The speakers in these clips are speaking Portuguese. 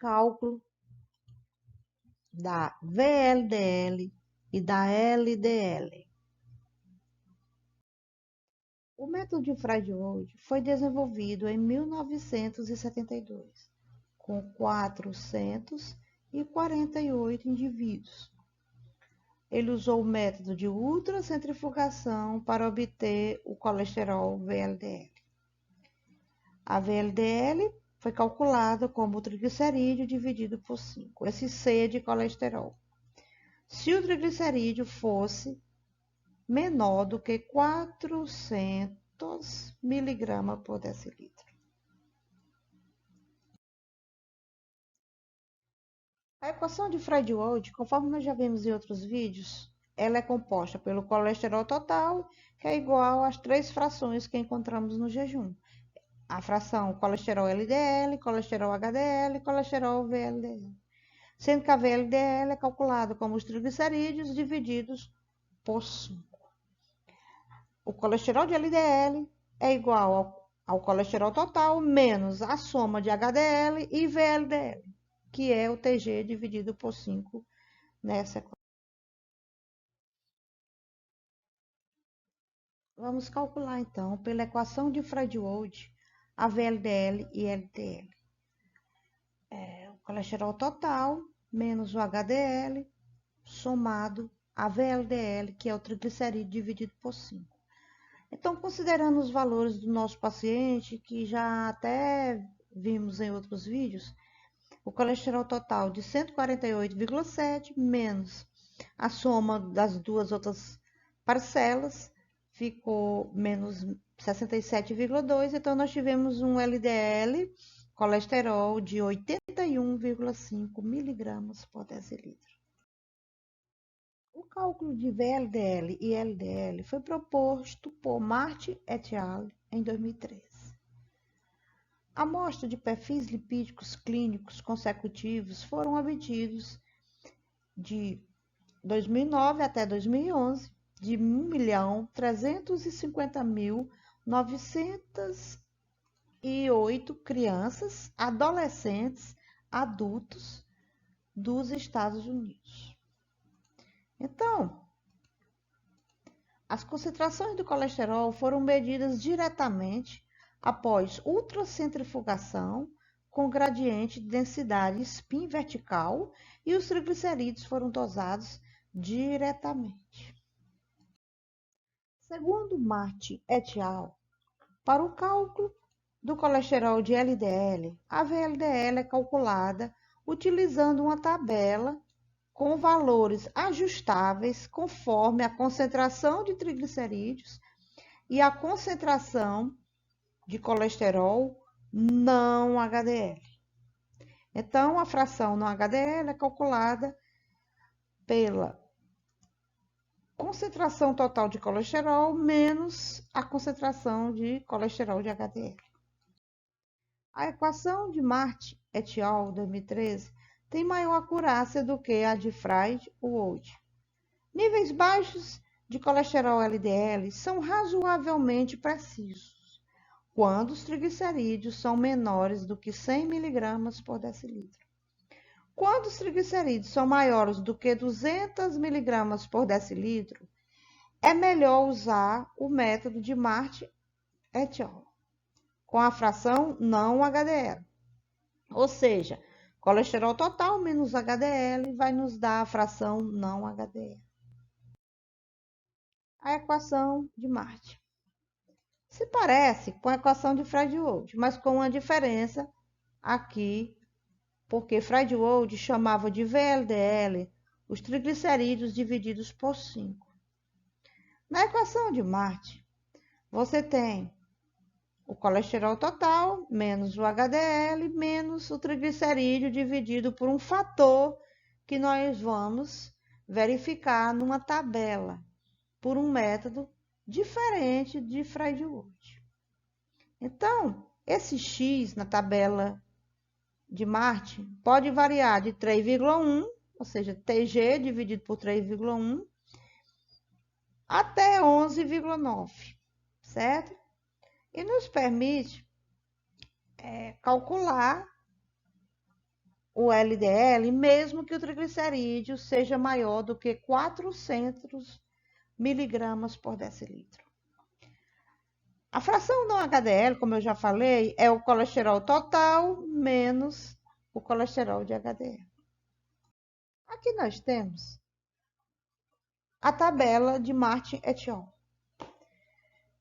cálculo da VLDL e da LDL. O método de Frydenwald foi desenvolvido em 1972, com 448 indivíduos. Ele usou o método de ultracentrifugação para obter o colesterol VLDL. A VLDL foi calculada como o triglicerídeo dividido por 5, esse C de colesterol. Se o triglicerídeo fosse menor do que 400 miligramas por decilitro. A equação de Frydenwald, conforme nós já vimos em outros vídeos, ela é composta pelo colesterol total, que é igual às 3 frações que encontramos no jejum. A fração colesterol LDL, colesterol HDL e colesterol VLDL. Sendo que a VLDL é calculada como os triglicerídeos divididos por 5. O colesterol de LDL é igual ao colesterol total menos a soma de HDL e VLDL, que é o TG dividido por 5 nessa equação. Vamos calcular, então, pela equação de Frydenwald, a VLDL e LDL. O colesterol total menos o HDL somado a VLDL, que é o triglicerídeo dividido por 5. Então, considerando os valores do nosso paciente, que já até vimos em outros vídeos, o colesterol total de 148,7 menos a soma das duas outras parcelas ficou menos 67,2. Então, nós tivemos um LDL, colesterol, de 81,5 miligramas por decilitro. O cálculo de VLDL e LDL foi proposto por Marty et al. Em 2013. Amostras de perfis lipídicos clínicos consecutivos foram obtidos de 2009 até 2011 de 1.350.908 crianças, adolescentes, adultos dos Estados Unidos. Então, as concentrações do colesterol foram medidas diretamente após ultracentrifugação com gradiente de densidade spin vertical e os triglicerídeos foram dosados diretamente. Segundo Marty et al., para o cálculo do colesterol de LDL, a VLDL é calculada utilizando uma tabela com valores ajustáveis conforme a concentração de triglicerídeos e a concentração de colesterol não HDL. Então, a fração não HDL é calculada pela concentração total de colesterol menos a concentração de colesterol de HDL. A equação de Marty et al. 2013 tem maior acurácia do que a de Frydenwald. Níveis baixos de colesterol LDL são razoavelmente precisos quando os triglicerídeos são menores do que 100 mg por decilitro. Quando os triglicerídeos são maiores do que 200 mg por decilitro, é melhor usar o método de Marty et al., com a fração não HDL. Ou seja, colesterol total menos HDL vai nos dar a fração não HDL. A equação de Marty se parece com a equação de Frydenwald, mas com uma diferença aqui, porque Frydenwald chamava de VLDL os triglicerídeos divididos por 5. Na equação de Marty, você tem o colesterol total menos o HDL menos o triglicerídeo dividido por um fator que nós vamos verificar numa tabela por um método diferente de Frydenwald. Então, esse X na tabela de Marty pode variar de 3,1, ou seja, TG dividido por 3,1, até 11,9, certo? E nos permite calcular o LDL, mesmo que o triglicerídeo seja maior do que 400 miligramas por decilitro. A fração não HDL, como eu já falei, é o colesterol total menos o colesterol de HDL. Aqui nós temos a tabela de Martin et al.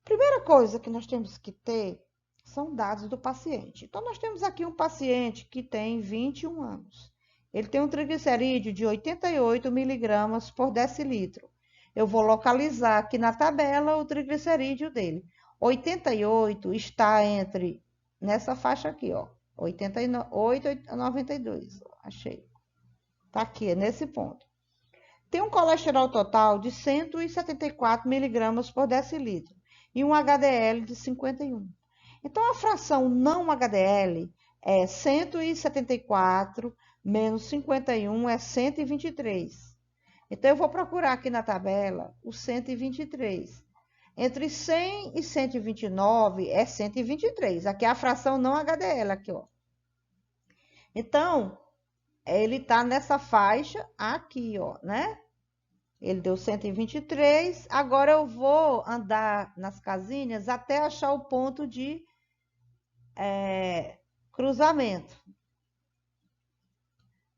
Primeira coisa que nós temos que ter são dados do paciente. Então, nós temos aqui um paciente que tem 21 anos. Ele tem um triglicerídeo de 88 miligramas por decilitro. Eu vou localizar aqui na tabela o triglicerídeo dele. 88 está nessa faixa aqui, ó. 88 a 92. Achei. Tá aqui, é nesse ponto. Tem um colesterol total de 174 miligramas por decilitro e um HDL de 51. Então, a fração não HDL é 174 menos 51 é 123. Então, eu vou procurar aqui na tabela o 123. Entre 100 e 129 é 123. Aqui é a fração não HDL, aqui, ó. Então, ele está nessa faixa aqui, ó, né? Ele deu 123. Agora eu vou andar nas casinhas até achar o ponto de cruzamento.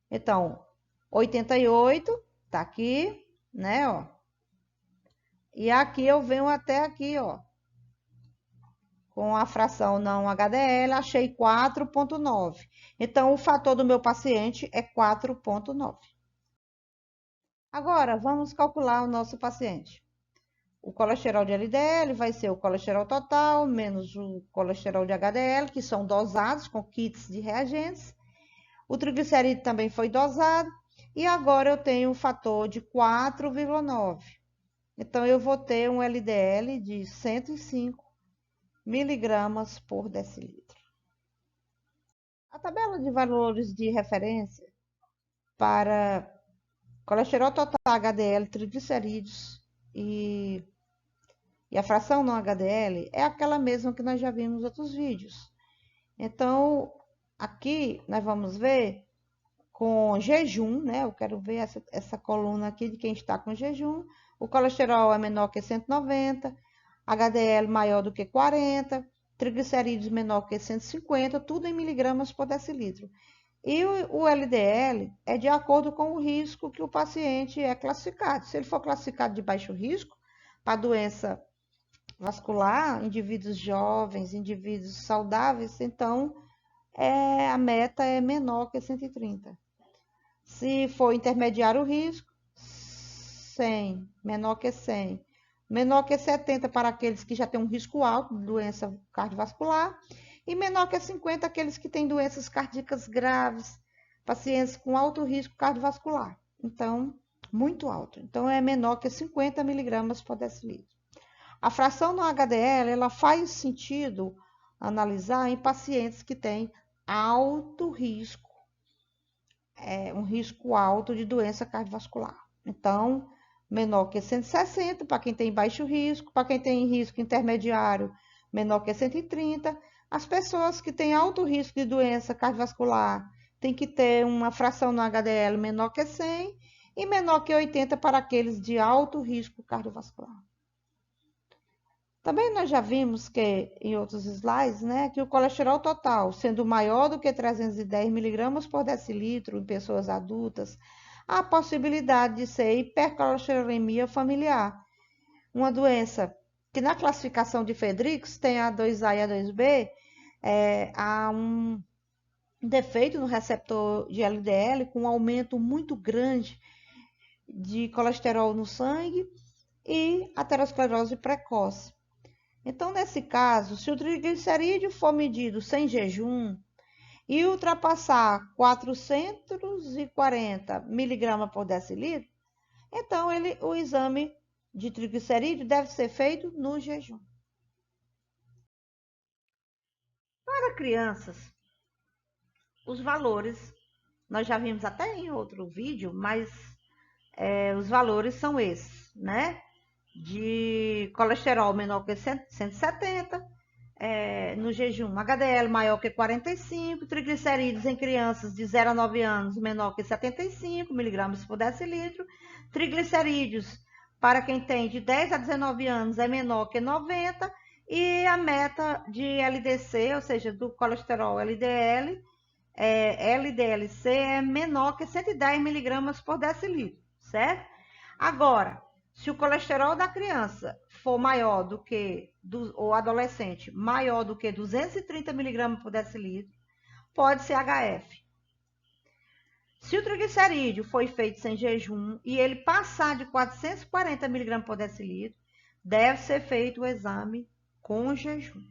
Então, 88 tá aqui, né, ó. E aqui eu venho até aqui, ó. Com a fração não HDL, achei 4,9. Então, o fator do meu paciente é 4,9. Agora, vamos calcular o nosso paciente. O colesterol de LDL vai ser o colesterol total menos o colesterol de HDL, que são dosados com kits de reagentes. O triglicerídeo também foi dosado. E agora eu tenho um fator de 4,9. Então, eu vou ter um LDL de 105 miligramas por decilitro. A tabela de valores de referência para colesterol total, HDL, triglicerídeos e a fração não HDL é aquela mesma que nós já vimos nos outros vídeos. Então, aqui nós vamos ver com jejum, né? Eu quero ver essa coluna aqui de quem está com jejum. O colesterol é menor que 190, HDL maior do que 40, triglicerídeos menor que 150, tudo em miligramas por decilitro. E o LDL é de acordo com o risco que o paciente é classificado. Se ele for classificado de baixo risco, para doença vascular, indivíduos jovens, indivíduos saudáveis, então a meta é menor que 130. Se for intermediário o risco, 100, menor que 100. Menor que 70 para aqueles que já têm um risco alto de doença cardiovascular e menor que 50 aqueles que têm doenças cardíacas graves, pacientes com alto risco cardiovascular. Então, muito alto. Então, é menor que 50 miligramas por decilitro. A fração no HDL, ela faz sentido analisar em pacientes que têm alto risco, um risco alto de doença cardiovascular. Então, menor que 160 para quem tem baixo risco, para quem tem risco intermediário, menor que 130. As pessoas que têm alto risco de doença cardiovascular têm que ter uma fração no HDL menor que 100 e menor que 80 para aqueles de alto risco cardiovascular. Também nós já vimos que, em outros slides, né, que o colesterol total, sendo maior do que 310 miligramas por decilitro em pessoas adultas, há a possibilidade de ser hipercolesterolemia familiar, uma doença que na classificação de Friedreichs tem a 2A e a 2B, há um defeito no receptor de LDL com um aumento muito grande de colesterol no sangue e aterosclerose precoce. Então, nesse caso, se o triglicerídeo for medido sem jejum e ultrapassar 440 miligramas por decilitro, então o exame de triglicerídeo deve ser feito no jejum. Para crianças, os valores, nós já vimos até em outro vídeo, mas os valores são esses, né? De colesterol menor que 170, no jejum, HDL maior que 45, triglicerídeos em crianças de 0 a 9 anos menor que 75 miligramas por decilitro, triglicerídeos para quem tem de 10 a 19 anos é menor que 90 e a meta de LDC, ou seja, do colesterol LDL, LDLC é menor que 110 miligramas por decilitro, certo? Agora, se o colesterol da criança for maior do que, ou adolescente, maior do que 230 miligramas por decilitro, pode ser HF. Se o triglicerídeo foi feito sem jejum e ele passar de 440 miligramas por decilitro, deve ser feito o exame com jejum.